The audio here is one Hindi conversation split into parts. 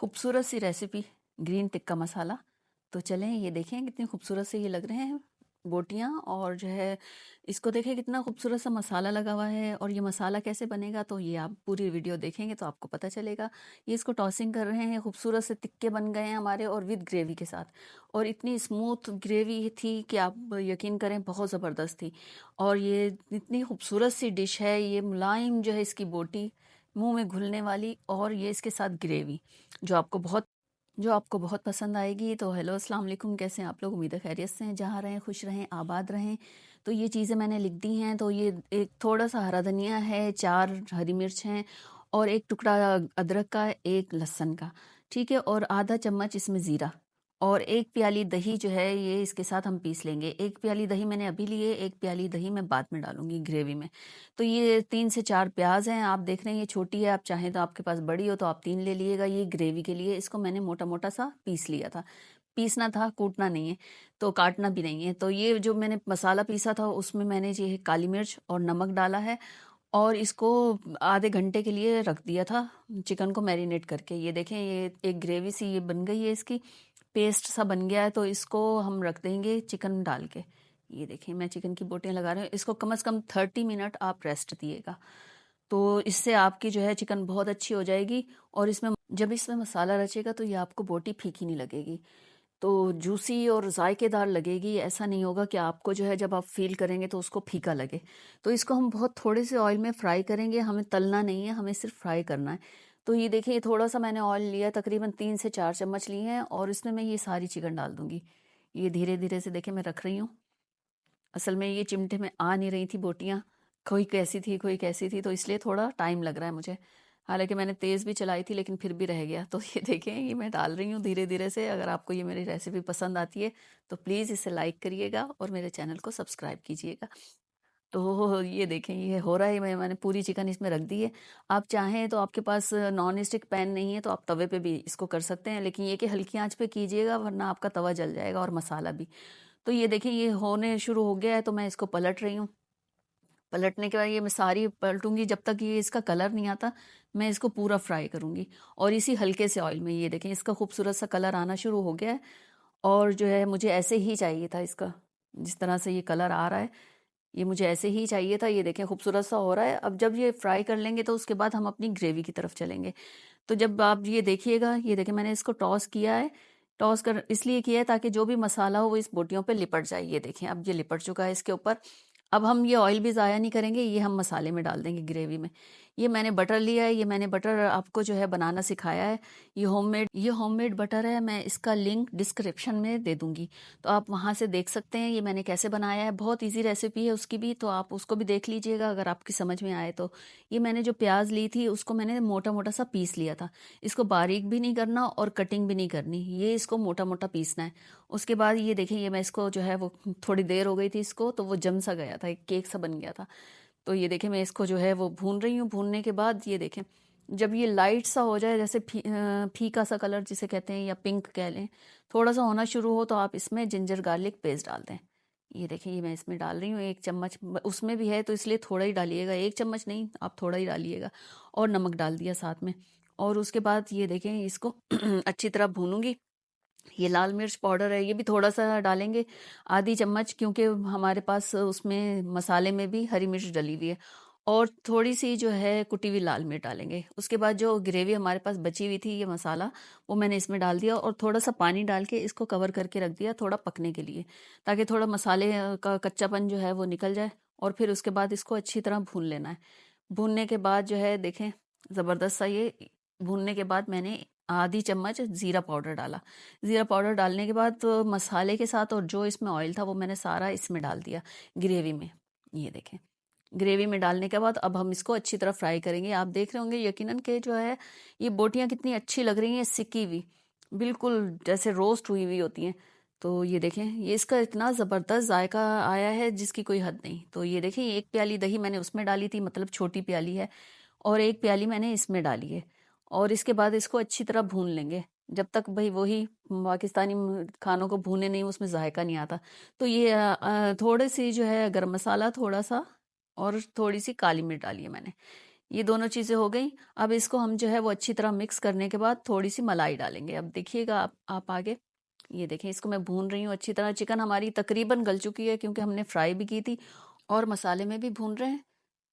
खूबसूरत सी रेसिपी ग्रीन टिक्का मसाला। तो चलें ये देखें कितनी खूबसूरत से ये लग रहे हैं बोटियाँ, और जो है इसको देखें कितना खूबसूरत सा मसाला लगा हुआ है। और ये मसाला कैसे बनेगा तो ये आप पूरी वीडियो देखेंगे तो आपको पता चलेगा। ये इसको टॉसिंग कर रहे हैं, खूबसूरत से टिक्के बन गए हैं हमारे, और विद ग्रेवी के साथ। और इतनी स्मूथ ग्रेवी थी कि आप यकीन करें बहुत ज़बरदस्त थी। और ये इतनी खूबसूरत सी डिश है, ये मुलायम जो है इसकी बोटी मुंह में घुलने वाली, और ये इसके साथ ग्रेवी जो आपको बहुत जो आपको बहुत पसंद आएगी। तो हेलो अस्सलाम वालेकुम, कैसे हैं आप लोग? उम्मीद है खैरियत से हैं, जहाँ रहें खुश रहें आबाद रहें। तो ये चीज़ें मैंने लिख दी हैं। तो ये एक थोड़ा सा हरा धनिया है, 4 हरी मिर्च हैं, और एक टुकड़ा अदरक का, एक लहसुन का, ठीक है, और आधा चम्मच इसमें ज़ीरा, और एक प्याली दही जो है ये इसके साथ हम पीस लेंगे। एक प्याली दही मैंने अभी ली है, एक प्याली दही मैं बाद में डालूंगी ग्रेवी में। तो ये 3 से 4 प्याज हैं, आप देख रहे हैं ये छोटी है, आप चाहें तो आपके पास बड़ी हो तो आप 3 ले लीजिएगा। ये ग्रेवी के लिए इसको मैंने मोटा मोटा सा पीस लिया था। पीसना था, कूटना नहीं है, तो काटना भी नहीं है। तो ये जो मैंने मसाला पीसा था उसमें मैंने ये काली मिर्च और नमक डाला है, और इसको आधे घंटे के लिए रख दिया था चिकन को मैरिनेट करके। ये देखें ये एक ग्रेवी सी ये बन गई है, इसकी पेस्ट सा बन गया है। तो इसको हम रख देंगे चिकन डाल के। ये देखें मैं चिकन की बोटियां लगा रही हूँ। इसको कम से कम 30 मिनट आप रेस्ट दिएगा, तो इससे आपकी जो है चिकन बहुत अच्छी हो जाएगी। और इसमें जब इसमें मसाला रचेगा तो ये आपको बोटी फीकी नहीं लगेगी, तो जूसी और जायकेदार लगेगी। ऐसा नहीं होगा कि आपको जो है जब आप फील करेंगे तो उसको फीका लगे। तो इसको हम बहुत थोड़े से ऑयल में फ्राई करेंगे, हमें तलना नहीं है, हमें सिर्फ फ्राई करना है। तो ये देखिए थोड़ा सा मैंने ऑयल लिया, तकरीबन 3 से 4 चम्मच लिए हैं, और इसमें मैं ये सारी चिकन डाल दूंगी। ये धीरे धीरे से देखे मैं रख रही हूँ। असल में ये चिमटे में आ नहीं रही थी बोटियाँ, कोई कैसी थी कोई कैसी थी, तो इसलिए थोड़ा टाइम लग रहा है मुझे। हालांकि मैंने तेज़ भी चलाई थी लेकिन फिर भी रह गया। तो ये देखें ये मैं डाल रही हूँ धीरे धीरे से। अगर आपको ये मेरी रेसिपी पसंद आती है तो प्लीज़ इसे लाइक करिएगा और मेरे चैनल को सब्सक्राइब कीजिएगा। तो ये देखें ये हो रहा है, मैंने पूरी चिकन इसमें रख दी है। आप चाहें तो, आपके पास नॉन स्टिक पैन नहीं है तो आप तवे पे भी इसको कर सकते हैं, लेकिन ये कि हल्की आंच पे कीजिएगा वरना आपका तवा जल जाएगा और मसाला भी। तो ये देखिए ये होने शुरू हो गया है, तो मैं इसको पलट रही हूँ। पलटने के बाद ये मैं सारी पलटूंगी जब तक ये इसका कलर नहीं आता। मैं इसको पूरा फ्राई करूंगी, और इसी हल्के से ऑयल में। ये देखें इसका खूबसूरत सा कलर आना शुरू हो गया है, और जो है मुझे ऐसे ही चाहिए था इसका, जिस तरह से ये कलर आ रहा है ये मुझे ऐसे ही चाहिए था। ये देखें खूबसूरत सा हो रहा है। अब जब ये फ्राई कर लेंगे तो उसके बाद हम अपनी ग्रेवी की तरफ चलेंगे। तो जब आप ये देखिएगा, ये देखें मैंने इसको टॉस किया है। टॉस कर इसलिए किया है ताकि जो भी मसाला हो वो इस बोटियों पे लिपट जाए। ये देखें अब ये लिपट चुका है इसके ऊपर। अब हम ये ऑयल भी ज़ाया नहीं करेंगे, ये हम मसाले में डाल देंगे ग्रेवी में। ये मैंने बटर लिया है, ये मैंने बटर आपको जो है बनाना सिखाया है। ये होममेड बटर है, मैं इसका लिंक डिस्क्रिप्शन में दे दूंगी, तो आप वहाँ से देख सकते हैं ये मैंने कैसे बनाया है। बहुत इजी रेसिपी है उसकी भी, तो आप उसको भी देख लीजिएगा अगर आपकी समझ में आए तो। ये मैंने जो प्याज ली थी उसको मैंने मोटा मोटा सा पीस लिया था। इसको बारीक भी नहीं करना और कटिंग भी नहीं करनी, ये इसको मोटा मोटा पीसना है। उसके बाद ये देखें ये मैं इसको जो है वो थोड़ी देर हो गई थी इसको, तो वो जम सा गया था, एक केक सा बन गया था। तो ये देखें मैं इसको जो है वो भून रही हूँ। भूनने के बाद ये देखें जब ये लाइट सा हो जाए, जैसे फीका सा कलर जिसे कहते हैं या पिंक कह लें, थोड़ा सा होना शुरू हो, तो आप इसमें जिंजर गार्लिक पेस्ट डाल दें। ये देखिए ये मैं इसमें डाल रही हूँ 1 चम्मच, उसमें भी है तो इसलिए थोड़ा ही डालिएगा, 1 चम्मच नहीं आप थोड़ा ही डालिएगा। और नमक डाल दिया साथ में। और उसके बाद ये देखें इसको अच्छी तरह भूनूंगी। ये लाल मिर्च पाउडर है, ये भी थोड़ा सा डालेंगे, आधी चम्मच, क्योंकि हमारे पास उसमें मसाले में भी हरी मिर्च डली हुई है। और थोड़ी सी जो है कुटी हुई लाल मिर्च डालेंगे। उसके बाद जो ग्रेवी हमारे पास बची हुई थी ये मसाला, वो मैंने इसमें डाल दिया, और थोड़ा सा पानी डाल के इसको कवर करके रख दिया थोड़ा पकने के लिए, ताकि थोड़ा मसाले का कच्चापन जो है वो निकल जाए। और फिर उसके बाद इसको अच्छी तरह भून लेना है। भूनने के बाद जो है देखें ज़बरदस्त सा ये भूनने के बाद मैंने आधी चम्मच ज़ीरा पाउडर डाला। ज़ीरा पाउडर डालने के बाद तो मसाले के साथ और जो इसमें ऑयल था वो मैंने सारा इसमें डाल दिया ग्रेवी में। ये देखें ग्रेवी में डालने के बाद अब हम इसको अच्छी तरह फ्राई करेंगे। आप देख रहे होंगे यकीनन के जो है ये बोटियां कितनी अच्छी लग रही हैं, सिकी हुई, बिल्कुल जैसे रोस्ट हुई हुई होती हैं। तो ये देखें ये इसका इतना ज़बरदस्त जायका आया है जिसकी कोई हद नहीं। तो ये देखें 1 प्याली दही मैंने उसमें डाली थी, मतलब छोटी प्याली है, और 1 प्याली मैंने इसमें डाली है। और इसके बाद इसको अच्छी तरह भून लेंगे, जब तक भाई वही पाकिस्तानी खानों को भूने नहीं उसमें जायका नहीं आता। तो ये थोड़े सी जो है गरम मसाला थोड़ा सा, और थोड़ी सी काली मिर्च डाली है मैंने। ये दोनों चीज़ें हो गई। अब इसको हम जो है वो अच्छी तरह मिक्स करने के बाद थोड़ी सी मलाई डालेंगे। अब देखिएगा आप आगे, ये देखें इसको मैं भून रही हूँ अच्छी तरह। चिकन हमारी तकरीबन गल चुकी है क्योंकि हमने फ्राई भी की थी और मसाले में भी भून रहे हैं।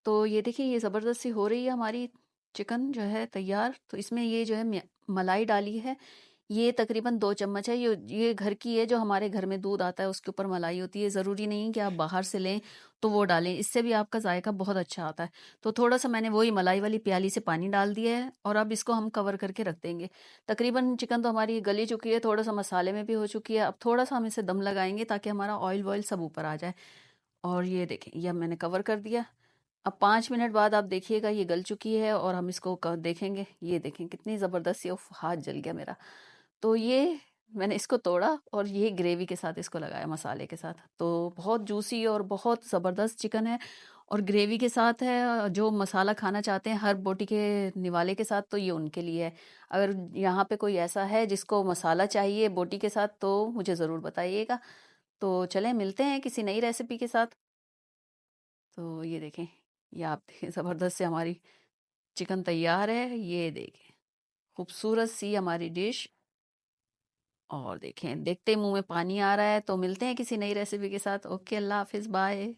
तो ये देखिए ये ज़बरदस्त सी हो रही है हमारी चिकन जो है तैयार। तो इसमें ये जो है मलाई डाली है, ये तकरीबन 2 चम्मच है। ये घर की है, जो हमारे घर में दूध आता है उसके ऊपर मलाई होती है। ज़रूरी नहीं कि आप बाहर से लें तो वो डालें, इससे भी आपका जायका बहुत अच्छा आता है। तो थोड़ा-सा मैंने वही मलाई वाली प्याली से पानी डाल दिया है और अब इसको हम कवर करके रख देंगे। तकरीबन चिकन तो हमारी गल ही चुकी है, थोड़ा-सा मसाले में भी हो चुकी है। अब थोड़ा-सा हम इसे दम लगाएँगे ताकि हमारा ऑयल-वॉयल सब ऊपर आ जाए। और ये देखें, ये अब मैंने कवर कर दिया। अब 5 मिनट बाद आप देखिएगा ये गल चुकी है और हम इसको देखेंगे। ये देखें कितनी ज़बरदस्त सी, उफ हाथ जल गया मेरा। तो ये मैंने इसको तोड़ा और ये ग्रेवी के साथ इसको लगाया, मसाले के साथ। तो बहुत जूसी और बहुत ज़बरदस्त चिकन है और ग्रेवी के साथ है। जो मसाला खाना चाहते हैं हर बोटी के निवाले के साथ, तो ये उनके लिए है। अगर यहाँ पे कोई ऐसा है जिसको मसाला चाहिए बोटी के साथ तो मुझे ज़रूर बताइएगा। तो चलें मिलते हैं किसी नई रेसिपी के साथ। तो ये देखें, ये आप देखें ज़बरदस्त से हमारी चिकन तैयार है। ये देखें खूबसूरत सी हमारी डिश। और देखें देखते ही मुंह में पानी आ रहा है। तो मिलते हैं किसी नई रेसिपी के साथ। ओके, अल्लाह हाफिज़, बाय।